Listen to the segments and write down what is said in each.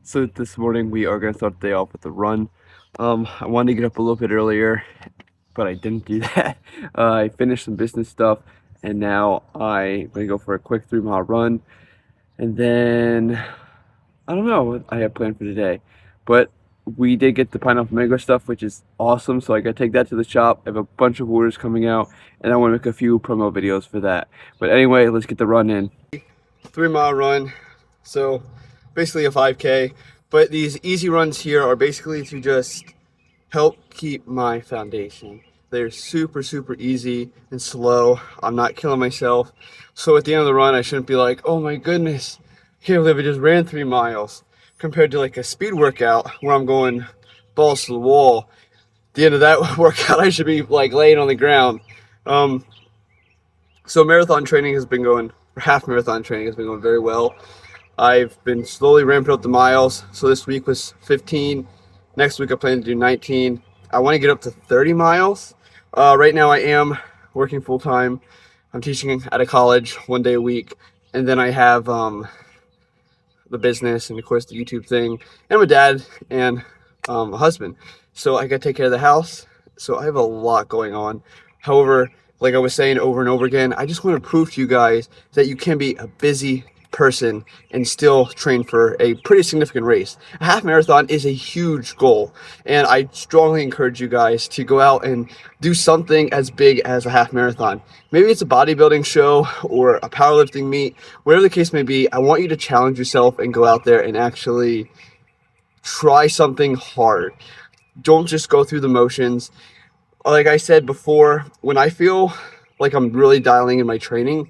So this morning we are going to start the day off with a run. I wanted to get up a little bit earlier, but I didn't do that. I finished some business stuff, and now I'm going to go for a quick 3 mile run. And then, I don't know what I have planned for today. But we did get the pineapple mango stuff, which is awesome. So I got to take that to the shop. I have a bunch of orders coming out, and I want to make a few promo videos for that. But anyway, let's get the run in. 3 mile run. So basically a 5K. But these easy runs here are basically to just help keep my foundation. They're super, super easy and slow. I'm not killing myself. So at the end of the run, I shouldn't be like, oh my goodness, I can't believe I just ran 3 miles. Compared to like a speed workout where I'm going balls to the wall. At the end of that workout, I should be like laying on the ground. So marathon training has been going, or half marathon training has been going very well. I've been slowly ramping up the miles. So this week was 15. Next week I plan to do 19. I want to get up to 30 miles. Right now I am working full time. I'm teaching at a college 1 day a week. And then I have the business and of course the YouTube thing. And my dad and a husband. So I got to take care of the house. So I have a lot going on. However, like I was saying over and over again, I just want to prove to you guys that you can be a busy person and still train for a pretty significant race. A half marathon is a huge goal, and I strongly encourage you guys to go out and do something as big as a half marathon. Maybe it's a bodybuilding show or a powerlifting meet, whatever the case may be. I want you to challenge yourself and go out there and actually try something hard. Don't just go through the motions. Like I said before, when I feel like I'm really dialing in my training,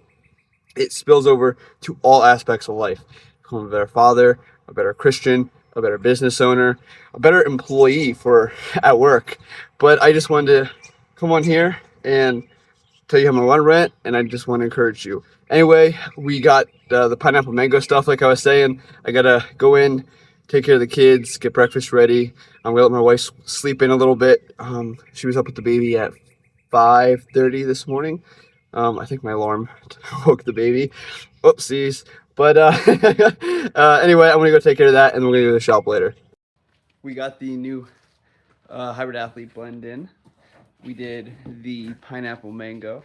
it spills over to all aspects of life. Become a better father, a better Christian, a better business owner, a better employee for at work. But I just wanted to come on here and tell you how my run went, and I just want to encourage you. Anyway, we got the pineapple mango stuff, like I was saying. I gotta go in, take care of the kids, get breakfast ready. I'm gonna let my wife sleep in a little bit. She was up with the baby at 5:30 this morning. I think my alarm woke the baby. Oopsies. But anyway, I'm gonna go take care of that, and we're gonna go to the shop later. We got the new hybrid athlete blend in. We did the pineapple mango.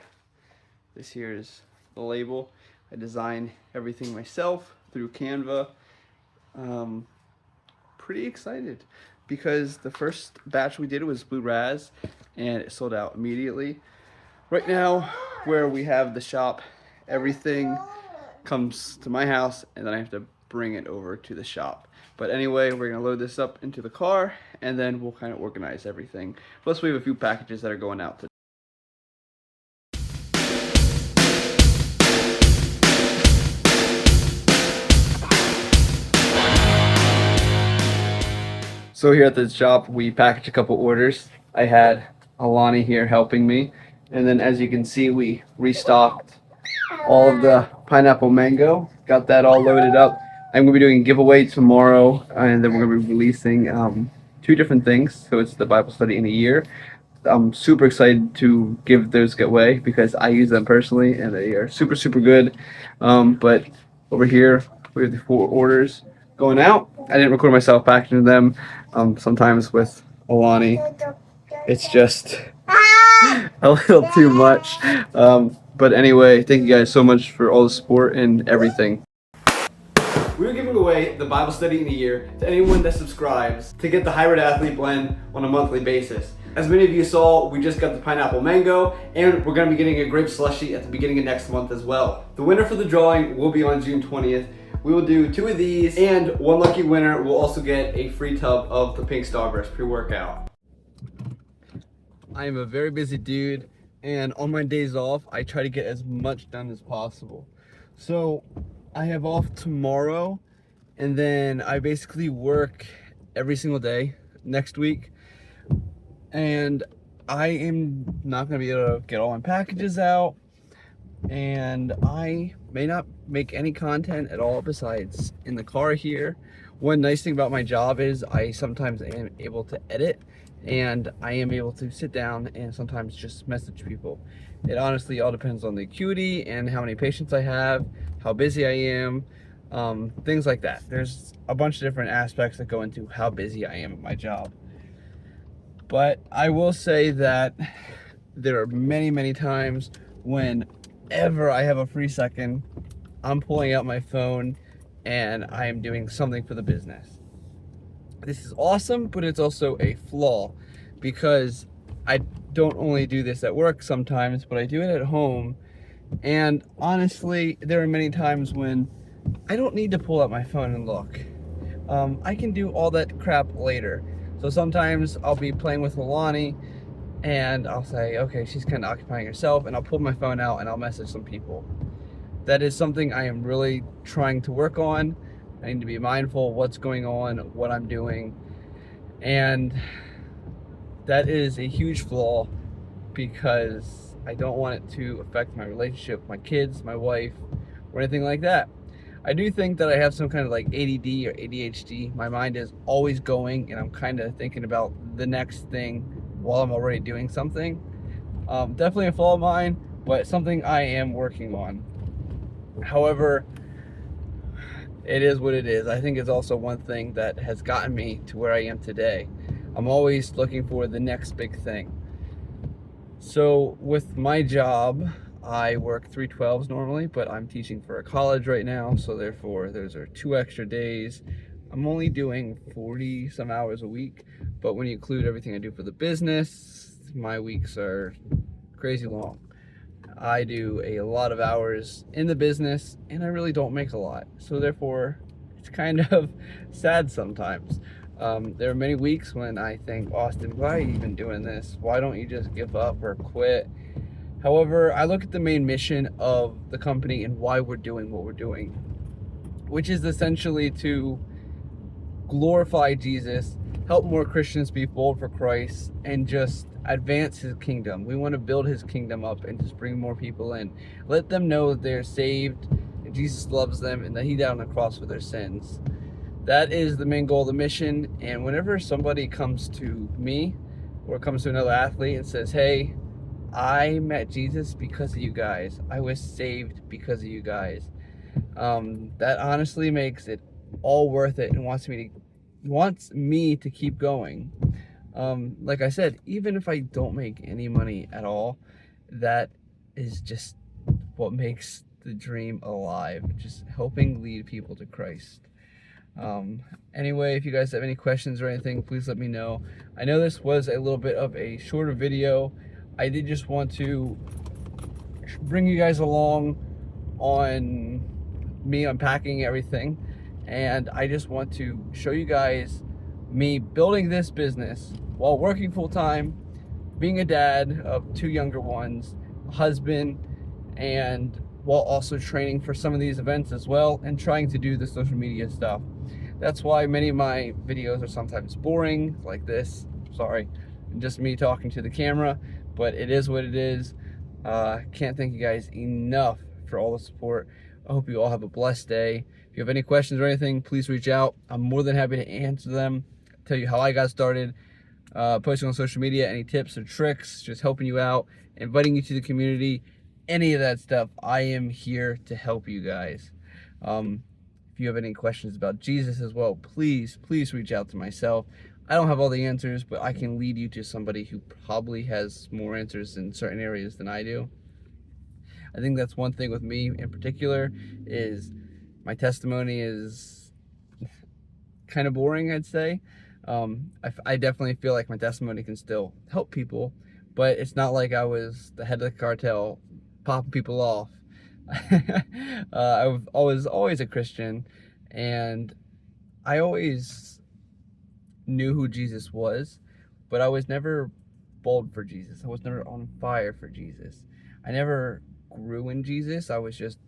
This here is the label. I designed everything myself through Canva. Pretty excited because the first batch we did was blue raz and it sold out immediately. Right now, where we have the shop, everything comes to my house and then I have to bring it over to the shop. But anyway, we're gonna load this up into the car and then we'll kind of organize everything. Plus we have a few packages that are going out today. So here at the shop, we packaged a couple orders. I had Alani here helping me. And then as you can see, we restocked all of the pineapple mango. Got that all loaded up. I'm going to be doing a giveaway tomorrow, and then we're going to be releasing 2 different things. So it's the Bible study in a year. I'm super excited to give those away because I use them personally, and they are super, super good. But over here, we have the 4 orders going out. I didn't record myself packaging them. Sometimes with Alani, it's just a little too much. But anyway, thank you guys so much for all the support and everything. We're giving away the Bible study in a year to anyone that subscribes to get the hybrid athlete blend on a monthly basis. As many of you saw, we just got the pineapple mango, and we're going to be getting a grape slushy at the beginning of next month as well. The winner for the drawing will be on June 20th. We will do 2 of these, and one lucky winner will also get a free tub of the Pink Starburst pre-workout. I am a very busy dude, and on my days off, I try to get as much done as possible. So I have off tomorrow, and then I basically work every single day next week. And I am not going to be able to get all my packages out, and I may not make any content at all besides in the car here. One nice thing about my job is I sometimes am able to edit, and I am able to sit down and sometimes just message people. It honestly all depends on the acuity and how many patients I have, how busy I am. things like that. There's a bunch of different aspects that go into how busy I am at my job. But I will say that there are many, many times whenever I have a free second, I'm pulling out my phone and I am doing something for the business. This is awesome, but it's also a flaw because I don't only do this at work sometimes, but I do it at home. And honestly, there are many times when I don't need to pull out my phone and look. I can do all that crap later. So sometimes I'll be playing with Alani and I'll say, okay, she's kind of occupying herself, and I'll pull my phone out and I'll message some people. That is something I am really trying to work on. I need to be mindful of what's going on, what I'm doing, and that is a huge flaw because I don't want it to affect my relationship with my kids, my wife, or anything like that. I do think that I have some kind of like ADD or ADHD. My mind is always going and I'm kind of thinking about the next thing while I'm already doing something. Definitely a flaw of mine, but something I am working on. However, it is what it is. I think it's also one thing that has gotten me to where I am today. I'm always looking for the next big thing. So with my job, I work 312s normally, but I'm teaching for a college right now, so therefore those are 2 extra days. I'm only doing 40 some hours a week, but when you include everything I do for the business, my weeks are crazy long. I do a lot of hours in the business and I really don't make a lot, so therefore it's kind of sad sometimes. There are many weeks when I think, Austin, why are you even doing this? Why don't you just give up or quit? However, I look at the main mission of the company and why we're doing what we're doing, which is essentially to glorify Jesus, help more Christians be bold for Christ, and just advance his kingdom. We want to build his kingdom up and just bring more people in. Let them know that they're saved, and Jesus loves them, and that he died on the cross for their sins. That is the main goal of the mission. And whenever somebody comes to me or comes to another athlete and says, hey, I met Jesus because of you guys, I was saved because of you guys, that honestly makes it all worth it and wants me to keep going. Like I said, even if I don't make any money at all, that is just what makes the dream alive, just helping lead people to Christ. Anyway, if you guys have any questions or anything, please let me know. I know this was a little bit of a shorter video. I did just want to bring you guys along on me unpacking everything, and I just want to show you guys me building this business while working full-time, being a dad of 2 younger ones, a husband, and while also training for some of these events as well and trying to do the social media stuff. That's why many of my videos are sometimes boring, like this. Sorry, just me talking to the camera, but it is what it is. Can't thank you guys enough for all the support. I hope you all have a blessed day. If you have any questions or anything, please reach out. I'm more than happy to answer them, tell you how I got started, posting on social media, any tips or tricks, just helping you out, inviting you to the community, any of that stuff. I am here to help you guys. If you have any questions about Jesus as well, please reach out to myself. I don't have all the answers, but I can lead you to somebody who probably has more answers in certain areas than I do. I think that's one thing with me in particular, is my testimony is kind of boring, I'd say. I definitely feel like my testimony can still help people, but it's not like I was the head of the cartel popping people off. I was always a Christian, and I always knew who Jesus was, but I was never bold for Jesus. I was never on fire for Jesus. I never grew in Jesus. I was just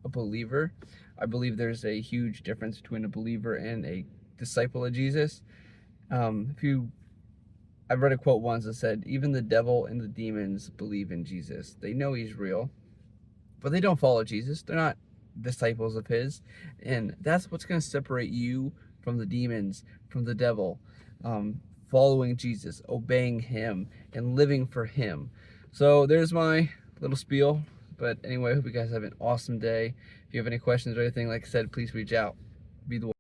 a believer. I believe there's a huge difference between a believer and a disciple of Jesus. I've read a quote once that said, even the devil and the demons believe in Jesus. They know he's real, but they don't follow Jesus. They're not disciples of his. And that's what's going to separate you from the demons, from the devil. Following Jesus, obeying him, and living for him. So there's my little spiel. But anyway, I hope you guys have an awesome day. If you have any questions or anything, like I said, please reach out. Be the one.